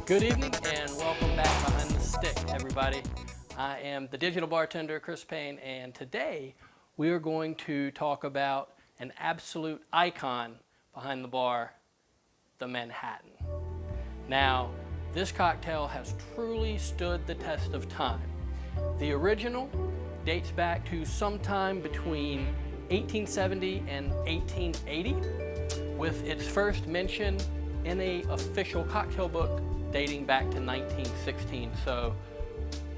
Good evening and welcome back Behind the Stick, everybody. I am the digital bartender, Chris Payne, and today we are going to talk about an absolute icon behind the bar, the Manhattan. Now, this cocktail has truly stood the test of time. The original dates back to sometime between 1870 and 1880, with its first mention in an official cocktail book dating back to 1916. So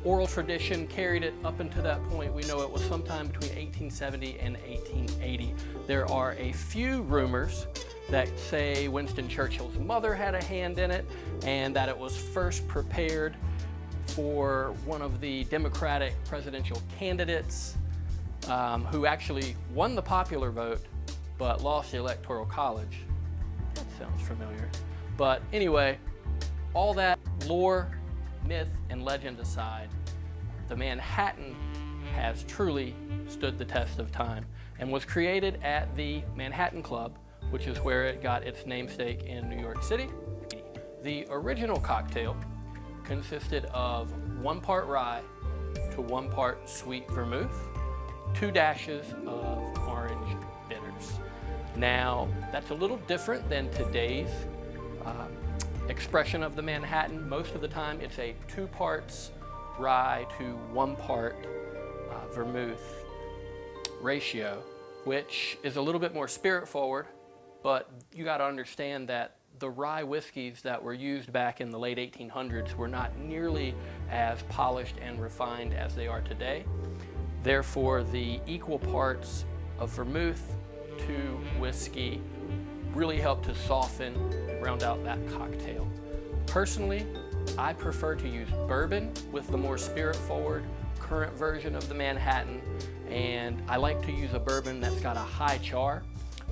oral tradition carried it up until that point. We know it was sometime between 1870 and 1880. There are a few rumors that say Winston Churchill's mother had a hand in it and that it was first prepared for one of the Democratic presidential candidates who actually won the popular vote but lost the Electoral College. That sounds familiar. But anyway, all that lore, myth, and legend aside, the Manhattan has truly stood the test of time and was created at the Manhattan Club, which is where it got its namesake in New York City. The original cocktail consisted of 1 part rye to 1 part sweet vermouth, 2 dashes of orange bitters. Now, that's a little different than today's expression of the Manhattan. Most of the time it's a 2 parts rye to 1 part vermouth ratio, which is a little bit more spirit forward, but you got to understand that the rye whiskeys that were used back in the late 1800s were not nearly as polished and refined as they are today. Therefore, the equal parts of vermouth to whiskey really help to soften and round out that cocktail. Personally, I prefer to use bourbon with the more spirit-forward current version of the Manhattan, and I like to use a bourbon that's got a high char,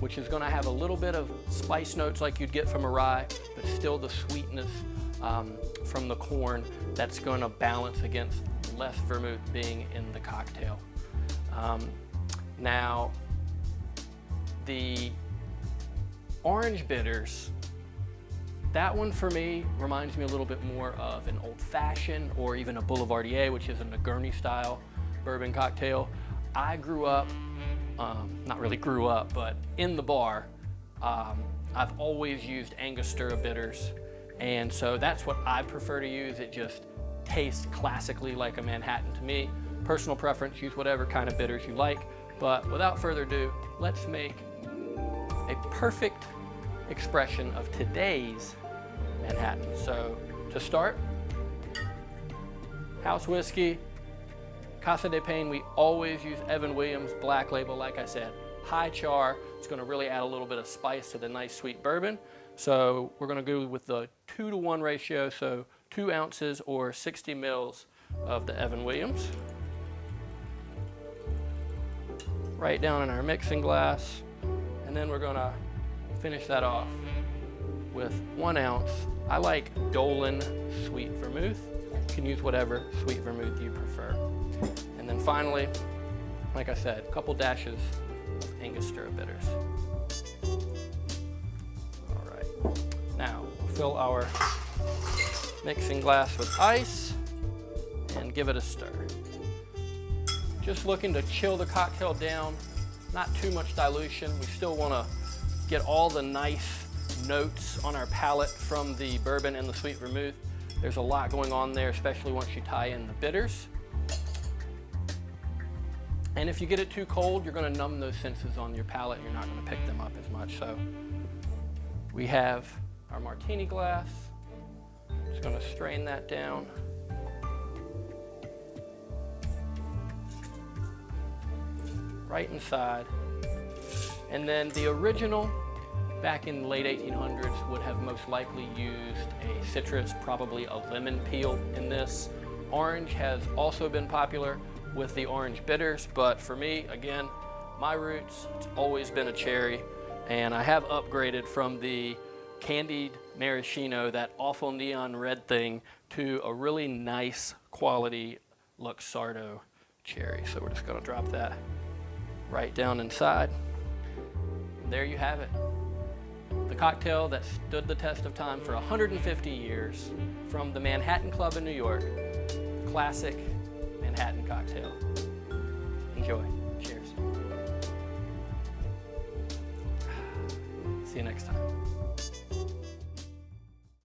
which is going to have a little bit of spice notes like you'd get from a rye, but still the sweetness from the corn that's going to balance against less vermouth being in the cocktail. Now, the orange bitters, that one for me reminds me a little bit more of an old-fashioned or even a boulevardier, which is a garnish style bourbon cocktail. I grew up, not really grew up, but in the bar, I've always used Angostura bitters, and so that's what I prefer to use. It just tastes classically like a Manhattan to me. Personal preference, use whatever kind of bitters you like, but without further ado, let's make a perfect expression of today's Manhattan. So to start, house whiskey, Casa de Payne, we always use evanwilliams black label. Like I said, high char. It's going to really add a little bit of spice to the nice sweet bourbon. So we're going to go with the 2-to-1 ratio, so 2 ounces or 60 mils of the evanwilliams. Right down in our mixing glass. And then we're going to finish that off with 1 ounce. I like Dolin sweet vermouth. You can use whatever sweet vermouth you prefer. And then finally, like I said, a couple dashes of Angostura bitters. All right. Now, we'll fill our mixing glass with ice and give it a stir. Just looking to chill the cocktail down, not too much dilution. We still want to get all the nice notes on our palate from the bourbon and the sweet vermouth. There's a lot going on there, especially once you tie in the bitters. And if you get it too cold, you're going to numb those senses on your palate. You're not going to pick them up as much. So we have our martini glass. Just going to strain that down. Right inside. And then the original, back in the late 1800s, would have most likely used a citrus, probably a lemon peel in this. Orange has also been popular with the orange bitters, but for me, again, my roots, it's always been a cherry, and I have upgraded from the candied maraschino, that awful neon red thing, to a really nice quality Luxardo cherry. So we're just gonna drop that right down inside. And there you have it. The cocktail that stood the test of time for 150 years from the Manhattan Club in New York, Classic Manhattan Cocktail. Enjoy. Cheers. See you next time.